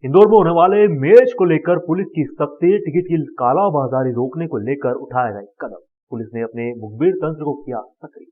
इंदौर में होने वाले मैच को लेकर पुलिस की सख्ती, टिकट की कालाबाजारी रोकने को लेकर उठाया गया कदम। पुलिस ने अपने मुखबिर तंत्र को किया सक्रिय।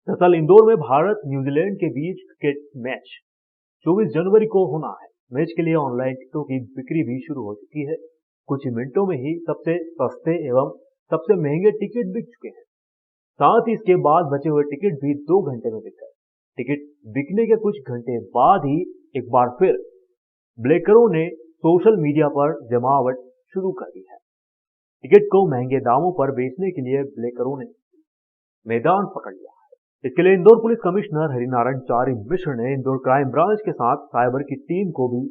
दरअसल इंदौर में भारत न्यूजीलैंड के बीच क्रिकेट मैच 24 जनवरी को होना है। मैच के लिए ऑनलाइन टिकटों की बिक्री भी शुरू हो चुकी है। कुछ ही मिनटों में ही सबसे सस्ते एवं सबसे महंगे टिकट बिक चुके हैं। साथ ही इसके बाद बचे हुए टिकट भी 2 घंटे में बिक गए। टिकट बिकने के कुछ घंटे बाद ही एक बार फिर ब्लेकरों ने सोशल मीडिया पर जमावट शुरू कर दी है। टिकट को महंगे दामों पर बेचने के लिए ब्लेकरों ने मैदान पकड़ लिया है। इसके लिए इंदौर पुलिस कमिश्नर हरिनारायण चारी मिश्र ने इंदौर क्राइम ब्रांच के साथ साइबर की टीम को भी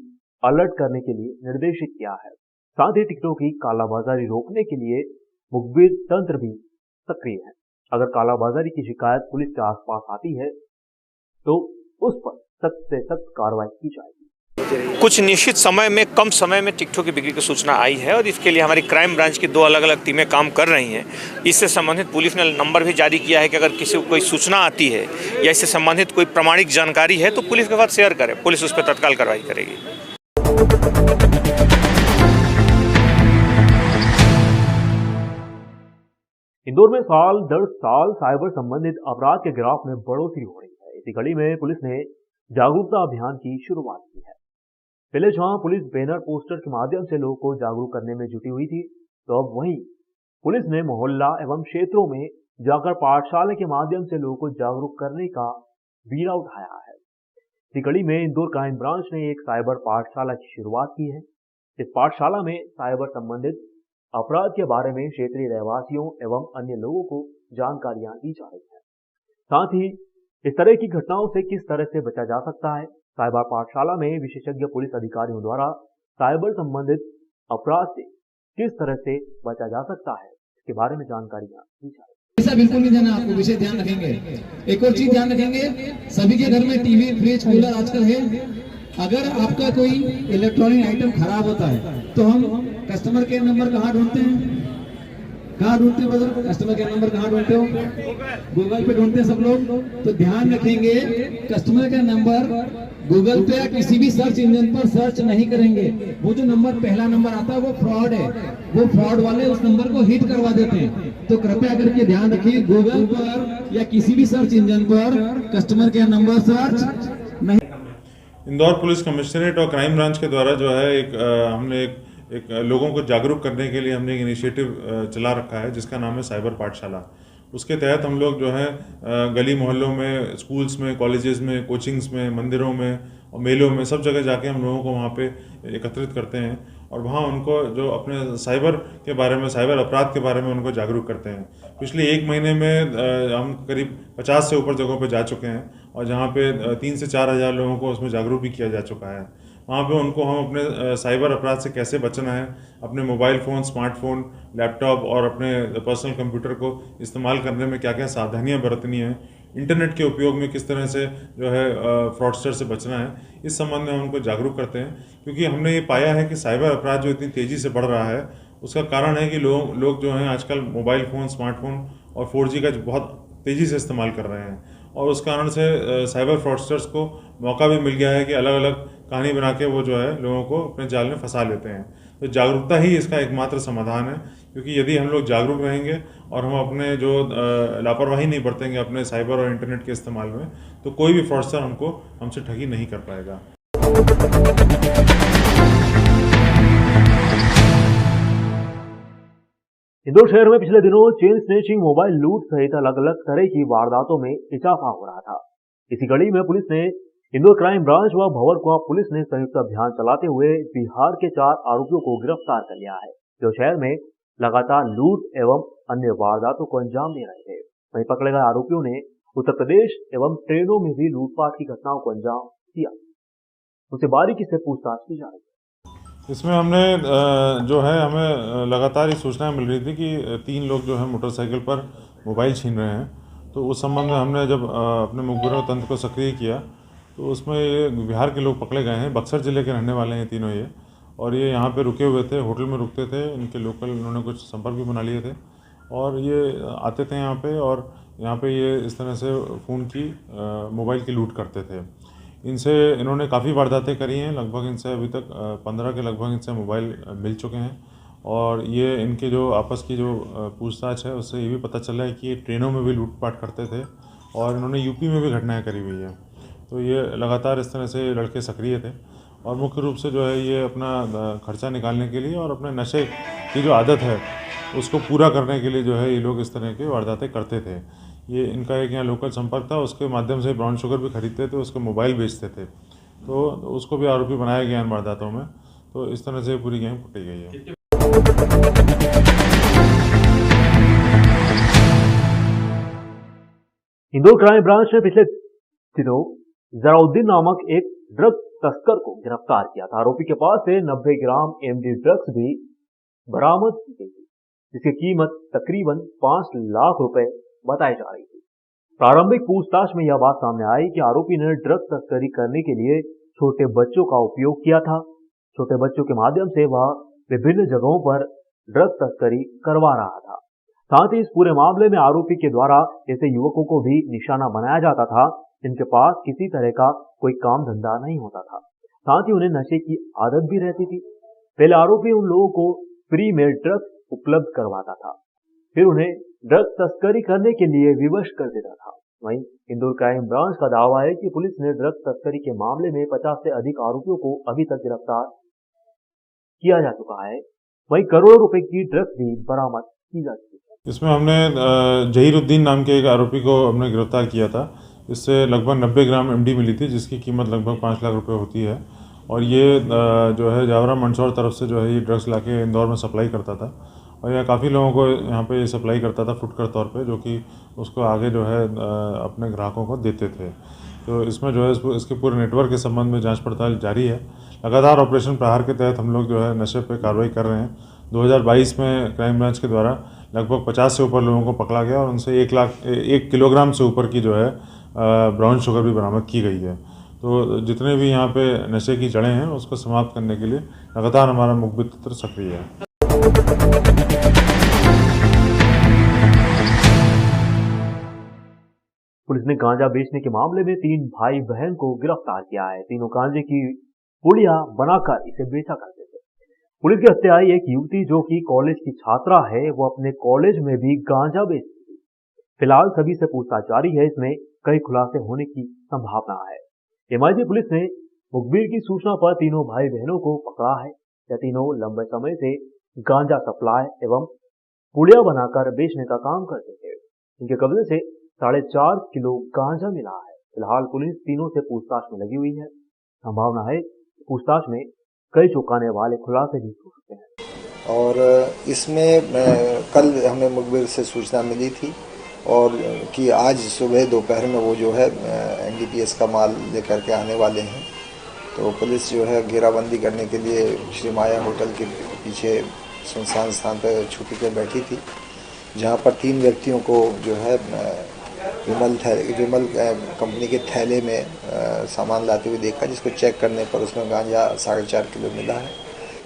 अलर्ट करने के लिए निर्देशित किया है। साथ ही टिकटों की कालाबाजारी रोकने के लिए मुखबिर तंत्र भी सक्रिय है। अगर कालाबाजारी की शिकायत पुलिस के आसपास आती है तो उस पर सख्त से सख्त कार्रवाई की जाएगी। कुछ निश्चित समय में कम समय में टिकटों की बिक्री की सूचना आई है और इसके लिए हमारी क्राइम ब्रांच की 2 अलग अलग टीमें काम कर रही हैं। इससे संबंधित पुलिस ने नंबर भी जारी किया है कि अगर किसी को कोई सूचना आती है या इससे संबंधित कोई प्रमाणिक जानकारी है तो पुलिस के साथ शेयर करें, पुलिस उस पर तत्काल कार्रवाई करेगी। इंदौर में साल दर साल साइबर संबंधित अपराध के ग्राफ में बढ़ोतरी हो रही है। इसी कड़ी में पुलिस ने जागरूकता अभियान की शुरुआत की है। पहले जहां पुलिस बैनर पोस्टर के माध्यम से लोगों को जागरूक करने में जुटी हुई थी, तो अब वहीं पुलिस ने मोहल्ला एवं क्षेत्रों में जाकर पाठशाला के माध्यम से लोगों को जागरूक करने का बीड़ा उठाया है। इसी कड़ी में इंदौर क्राइम ब्रांच ने एक साइबर पाठशाला की शुरुआत की है। इस पाठशाला में साइबर संबंधित अपराध के बारे में क्षेत्रीय रहवासियों एवं अन्य लोगों को जानकारियां दी जा रही है। साथ ही इस तरह की घटनाओं से किस तरह से बचा जा सकता है, साइबर पाठशाला में विशेषज्ञ पुलिस अधिकारियों द्वारा साइबर संबंधित अपराध से किस तरह से बचा जा सकता है, इसके बारे में जानकारियां दी जा रही है। ऐसा बिल्कुल नहीं जाना, आपको विशेष ध्यान रखेंगे। एक और चीज ध्यान रखेंगे, सभी के घर में टीवी, फ्रिज, कूलर आजकल है। अगर आपका कोई इलेक्ट्रॉनिक आइटम खराब होता है तो हम कस्टमर केयर नंबर कहाँ ढूंढते हैं? कहाँ ढूंढते हो बुजुर्ग? कस्टमर केयर नंबर कहाँ ढूंढते हो? गूगल पे ढूंढते हैं सब लोग। तो ध्यान रखेंगे, कस्टमर केयर नंबर गूगल पे या किसी भी सर्च इंजन पर सर्च नहीं करेंगे। वो जो नंबर पहला नंबर आता है वो फ्रॉड है। वो फ्रॉड वाले उस नंबर को हिट करवा देते हैं। तो कृपया करके ध्यान रखिए, गूगल पर या किसी भी सर्च इंजन पर कस्टमर केयर नंबर सर्च नहीं। इंदौर पुलिस कमिश्नरेट और क्राइम ब्रांच के द्वारा जो है हमने एक लोगों को जागरूक करने के लिए हमने एक इनिशिएटिव चला रखा है जिसका नाम है साइबर पाठशाला। उसके तहत हम लोग जो है गली मोहल्लों में, स्कूल्स में, कॉलेजेस में, कोचिंग्स में, मंदिरों में और मेलों में सब जगह जाके हम लोगों को वहाँ पे एकत्रित करते हैं और वहाँ उनको जो अपने साइबर के बारे में, साइबर अपराध के बारे में उनको जागरूक करते हैं। पिछले 1 महीने में हम करीब 50 से ऊपर जगहों पे जा चुके हैं और जहाँ पे 3 से 4 हज़ार लोगों को उसमें जागरूक भी किया जा चुका है। वहाँ पे उनको हम अपने साइबर अपराध से कैसे बचना है, अपने मोबाइल फ़ोन, स्मार्टफोन, लैपटॉप और अपने पर्सनल कंप्यूटर को इस्तेमाल करने में क्या क्या सावधानियाँ बरतनी हैं, इंटरनेट के उपयोग में किस तरह से जो है फ्रॉडस्टर से बचना है, इस संबंध में हम उनको जागरूक करते हैं। क्योंकि हमने ये पाया है कि साइबर अपराध जो इतनी तेज़ी से बढ़ रहा है उसका कारण है कि लोग जो हैं आजकल मोबाइल फ़ोन, स्मार्टफोन और 4G का बहुत तेज़ी से इस्तेमाल कर रहे हैं और उस कारण से साइबर फ्रॉडस्टर्स को मौका भी मिल गया है कि अलग अलग कहानी बना के वो जो है लोगों को अपने जाल में फंसा लेते हैं। तो जागरूकता ही इसका एकमात्र समाधान है, क्योंकि यदि हम लोग जागरूक रहेंगे और हम अपने जो लापरवाही नहीं बरतेंगे अपने साइबर और इंटरनेट के इस्तेमाल में, तो कोई भी फ्रॉडस्टर हमसे ठगी नहीं कर पाएगा। इंदौर शहर में पिछले दिनों चेन स्नैचिंग, मोबाइल लूट सहित अलग अलग तरह की वारदातों में इजाफा हो रहा था। इसी कड़ी में पुलिस ने इंदौर क्राइम ब्रांच व भंवरकुआं पुलिस ने संयुक्त अभियान चलाते हुए बिहार के 4 आरोपियों को गिरफ्तार कर लिया है, जो शहर में लगातार लूट एवं अन्य वारदातों को अंजाम दे रहे थे। वहीं पकड़े गए आरोपियों ने उत्तर प्रदेश एवं ट्रेनों में भी लूटपाट की घटनाओं को अंजाम दिया। उनसे बारीकी से पूछताछ की जा रही है। इसमें हमने जो है हमें लगातार ये सूचनाएं मिल रही थी कि 3 लोग जो है मोटरसाइकिल पर मोबाइल छीन रहे हैं। तो उस संबंध में हमने जब अपने मुखबिरों तंत्र को सक्रिय किया तो उसमें ये बिहार के लोग पकड़े गए हैं। बक्सर ज़िले के रहने वाले हैं तीनों ये, और ये यहाँ पे रुके हुए थे, होटल में रुकते थे। इनके लोकल इन्होंने कुछ संपर्क भी बना लिए थे और ये आते थे यहाँ पे और यहाँ पे ये इस तरह से फ़ोन की मोबाइल की लूट करते थे। इनसे इन्होंने काफ़ी वारदातें करी हैं, लगभग इनसे अभी तक 15 के लगभग इनसे मोबाइल मिल चुके हैं। और ये इनके जो आपस की जो पूछताछ है उससे ये भी पता चला है कि ये ट्रेनों में भी लूटपाट करते थे और इन्होंने यूपी में भी घटनाएं करी हुई हैं। तो ये लगातार इस तरह से लड़के सक्रिय थे और मुख्य रूप से जो है ये अपना खर्चा निकालने के लिए और अपने नशे की जो आदत है उसको पूरा करने के लिए जो है ये लोग इस तरह के वारदातें करते थे। ये इनका एक यहाँ लोकल संपर्क था, उसके माध्यम से ब्राउन शुगर भी खरीदते थे, उसके मोबाइल बेचते थे, तो उसको भी आरोपी बनाया गया इन वारदातों में। तो इस तरह से पूरी गैंग कुटी गई है। इंदौर क्राइम ब्रांच ने पिछले दिनों जराउद्दीन नामक एक ड्रग तस्कर को गिरफ्तार किया था। आरोपी के पास से 90 ग्राम एमडी ड्रग्स भी बरामद की गई थी, जिसकी कीमत तकरीबन 5 लाख रुपए बताई जा रही थी। प्रारंभिक पूछताछ में यह बात सामने आई कि आरोपी ने ड्रग तस्करी करने के लिए छोटे बच्चों का उपयोग किया था। छोटे बच्चों के माध्यम से वह विभिन्न जगहों पर ड्रग तस्करी करवा रहा था। साथ ही इस पूरे मामले में आरोपी के द्वारा ऐसे युवकों को भी निशाना बनाया जाता था जिनके पास किसी तरह का कोई काम धंधा नहीं होता था, साथ ही उन्हें नशे की आदत भी रहती थी। पहले आरोपी उन लोगों को फ्री में ड्रग्स उपलब्ध करवाता था, फिर उन्हें ड्रग तस्करी करने के लिए विवश कर देता था। वहीं इंदौर क्राइम ब्रांच का दावा है कि पुलिस ने ड्रग तस्करी के मामले में 50 से अधिक आरोपियों को अभी तक गिरफ्तार किया जा चुका है। वहीं करोड़ों रुपए की ड्रग्स भी बरामद की जा चुकी है। इसमें हमने जहीरुद्दीन नाम के एक आरोपी को हमने गिरफ्तार किया था। इससे लगभग 90 ग्राम एमडी मिली थी, जिसकी कीमत लगभग 5 लाख रुपए होती है। और ये जो है जावरा मंदसौर तरफ से जो है ये ड्रग्स लाके इंदौर में सप्लाई करता था और यह काफ़ी लोगों को यहाँ पे सप्लाई करता था फुटकर तौर पे, जो कि उसको आगे जो है अपने ग्राहकों को देते थे। तो इसमें जो है इसके पूरे नेटवर्क के संबंध में जांच पड़ताल जारी है। लगातार ऑपरेशन प्रहार के तहत हम लोग जो है नशे पे कार्रवाई कर रहे हैं। 2022 में क्राइम ब्रांच के द्वारा लगभग 50 से ऊपर लोगों को पकड़ा गया और उनसे 1 किलोग्राम से ऊपर की जो है ब्राउन शुगर भी बरामद की गई है। तो जितने भी यहाँ पे नशे की जड़ें हैं उसको समाप्त करने के लिए लगातार हमारा मुखबिर तंत्र सक्रिय है। पुलिस ने गांजा बेचने के मामले में 3 भाई बहन को गिरफ्तार किया है। तीनों गांजे की पुड़िया बनाकर इसे बेचा करते थे। पुलिस की हत्या आई एक युवती जो कि कॉलेज की छात्रा है, वो अपने कॉलेज में भी गांजा बेचती थी। फिलहाल सभी से पूछताछ जारी है, इसमें कई खुलासे होने की संभावना है। एमआईजी पुलिस ने मुखबिर की सूचना पर तीनों भाई बहनों को पकड़ा है। यह तीनों लंबे समय से गांजा सप्लाई एवं पुड़िया बनाकर बेचने का काम करते थे। इनके कब्जे से 4.5 किलो गांजा मिला है। फिलहाल पुलिस तीनों से पूछताछ में लगी हुई है। संभावना है पूछताछ में कई चौंकाने वाले खुलासे भी हो सकते हैं। और इसमें कल हमें मुखबिर से सूचना मिली थी और कि आज सुबह दोपहर में वो जो है एनडीपीएस का माल लेकर के आने वाले हैं। तो पुलिस जो है घेराबंदी करने के लिए श्री माया होटल के पीछे सुनसान स्थान पर छुपी कर बैठी थी, जहाँ पर 3 व्यक्तियों को जो है विमल कंपनी के थैले में सामान लाते हुए देखा, जिसको चेक करने पर उसमें गांजा 4.5 किलो मिला है।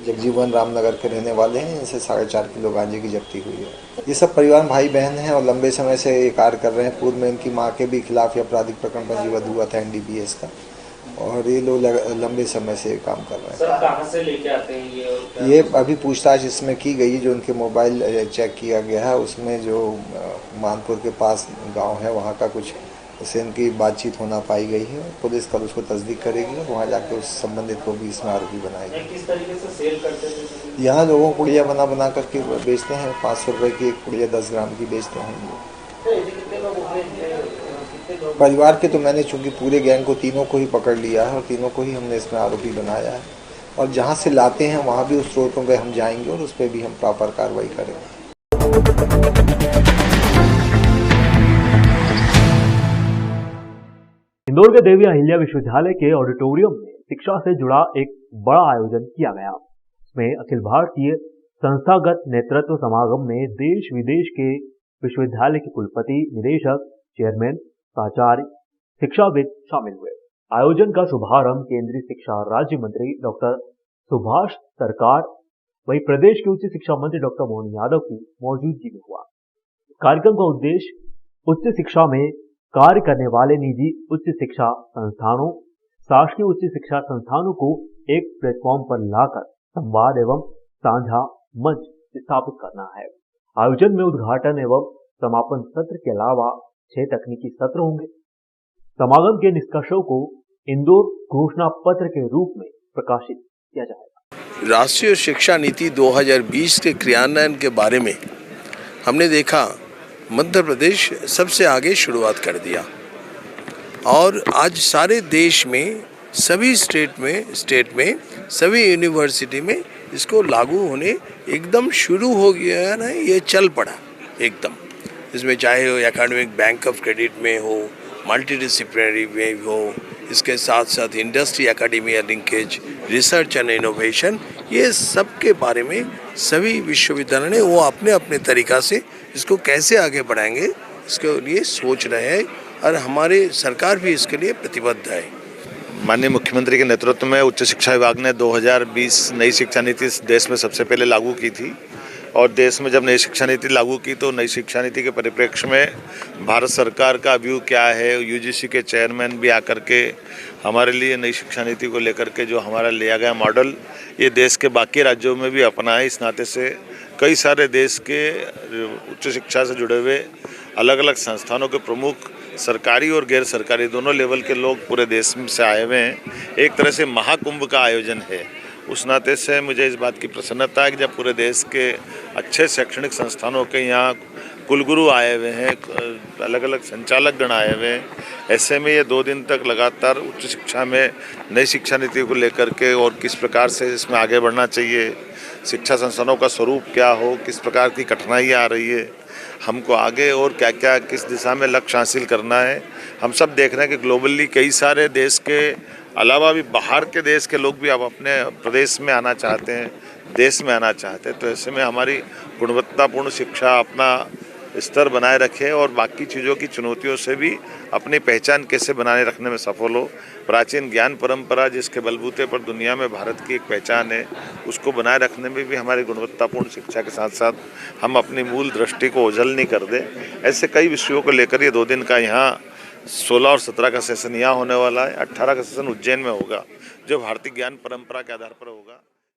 जगजीवन रामनगर के रहने वाले हैं, इनसे 4.5 किलो गांजे की जब्ती हुई है। ये सब परिवार भाई बहन हैं और लंबे समय से ये कार्य कर रहे हैं। पूर्व में इनकी मां के भी खिलाफ आपराधिक प्रकरण पंजीबद्ध हुआ था एनडीपीएस का, और ये लोग लंबे समय से काम कर रहे हैं। सर कहाँ से लेके आते हैं ये अभी पूछताछ इसमें की गई, जो उनके मोबाइल चेक किया गया है, उसमें जो मानपुर के पास गांव है वहाँ का कुछ से इनकी बातचीत होना पाई गई है। पुलिस कल उसको तस्दीक करेगी और वहाँ जाकर उस संबंधित को भी इसमें आरोपी बनाएगी। किस तरीके से सेल करते थे? यहाँ लोगों को पुड़िया बना करके बेचते हैं। 500 रुपये की एक पुड़िया 10 ग्राम की बेचते हैं हम लोग। परिवार के तो मैंने चूंकि पूरे गैंग को तीनों को ही पकड़ लिया है और तीनों को ही हमने इसमें आरोपी बनाया है, और जहाँ से लाते हैं वहाँ भी उस स्रोतों पे हम जाएंगे और उस पर भी हम प्रॉपर कार्रवाई करेंगे। इंदौर के देवी अहिल्या विश्वविद्यालय के ऑडिटोरियम में शिक्षा से जुड़ा एक बड़ा आयोजन किया गया। इसमें अखिल भारतीय संस्थागत नेतृत्व समागम में देश विदेश के विश्वविद्यालय के कुलपति, निदेशक, चेयरमैन, प्राचार्य, शिक्षाविद शामिल हुए। आयोजन का शुभारंभ केंद्रीय शिक्षा राज्य मंत्री डॉक्टर सुभाष सरकार, वहीं प्रदेश के उच्च शिक्षा मंत्री डॉक्टर मोहन यादव की मौजूदगी में हुआ। कार्यक्रम का उद्देश्य उच्च शिक्षा में कार्य करने वाले निजी उच्च शिक्षा संस्थानों, शासकीय उच्च शिक्षा संस्थानों को एक प्लेटफॉर्म पर लाकर संवाद एवं साझा मंच स्थापित करना है। आयोजन में उद्घाटन एवं समापन सत्र के अलावा 6 तकनीकी सत्र होंगे। समागम के निष्कर्षों को इंदौर घोषणा पत्र के रूप में प्रकाशित किया जाएगा। राष्ट्रीय शिक्षा नीति 2020 के क्रियान्वयन के बारे में हमने देखा, मध्य प्रदेश सबसे आगे शुरुआत कर दिया और आज सारे देश में सभी स्टेट में सभी यूनिवर्सिटी में इसको लागू होने एकदम शुरू हो गया है ना, ये चल पड़ा एकदम। इसमें चाहे वो एकेडमिक बैंक ऑफ क्रेडिट में हो, मल्टीडिसिप्लिनरी में हो, इसके साथ साथ industry academia linkage, research and innovation, ये सब के बारे में सभी विश्वविद्यालय ने वो अपने अपने तरीक़ा से इसको कैसे आगे बढ़ाएंगे इसके लिए सोच रहे हैं और हमारी सरकार भी इसके लिए प्रतिबद्ध है। माननीय मुख्यमंत्री के नेतृत्व में उच्च शिक्षा विभाग ने 2020 नई शिक्षा नीति देश में सबसे पहले लागू की थी और देश में जब नई शिक्षा नीति लागू की तो नई शिक्षा नीति के परिप्रेक्ष्य में भारत सरकार का व्यू क्या है, यूजीसी के चेयरमैन भी आकर के हमारे लिए नई शिक्षा नीति को लेकर के जो हमारा लिया गया मॉडल ये देश के बाकी राज्यों में भी अपना है। इस नाते से कई सारे देश के उच्च शिक्षा से जुड़े हुए अलग अलग संस्थानों के प्रमुख सरकारी और गैर सरकारी दोनों लेवल के लोग पूरे देश से आए हुए हैं। एक तरह से महाकुंभ का आयोजन है। उस नाते से मुझे इस बात की प्रसन्नता है कि जब पूरे देश के अच्छे शैक्षणिक संस्थानों के यहाँ कुलगुरु आए हुए हैं, अलग अलग संचालक गण आए हुए हैं, ऐसे में ये 2 दिन तक लगातार उच्च शिक्षा में नई शिक्षा नीति को लेकर के और किस प्रकार से इसमें आगे बढ़ना चाहिए, शिक्षा संस्थानों का स्वरूप क्या हो, किस प्रकार की कठिनाइयाँ आ रही है, हमको आगे और क्या क्या किस दिशा में लक्ष्य हासिल करना है। हम सब देख रहे हैं कि ग्लोबली कई सारे देश के अलावा भी बाहर के देश के लोग भी अब अपने प्रदेश में आना चाहते हैं, देश में आना चाहते हैं। तो ऐसे में हमारी गुणवत्तापूर्ण शिक्षा अपना स्तर बनाए रखे और बाकी चीज़ों की चुनौतियों से भी अपनी पहचान कैसे बनाए रखने में सफल हो। प्राचीन ज्ञान परंपरा जिसके बलबूते पर दुनिया में भारत की एक पहचान है, उसको बनाए रखने में भी हमारी गुणवत्तापूर्ण शिक्षा के साथ साथ हम अपनी मूल दृष्टि को ओझल नहीं कर दें। ऐसे कई विषयों को लेकर ये 2 दिन का यहाँ 16 और 17 का सेशन यहाँ होने वाला है। 18 का सेशन उज्जैन में होगा जो भारतीय ज्ञान परंपरा के आधार पर होगा।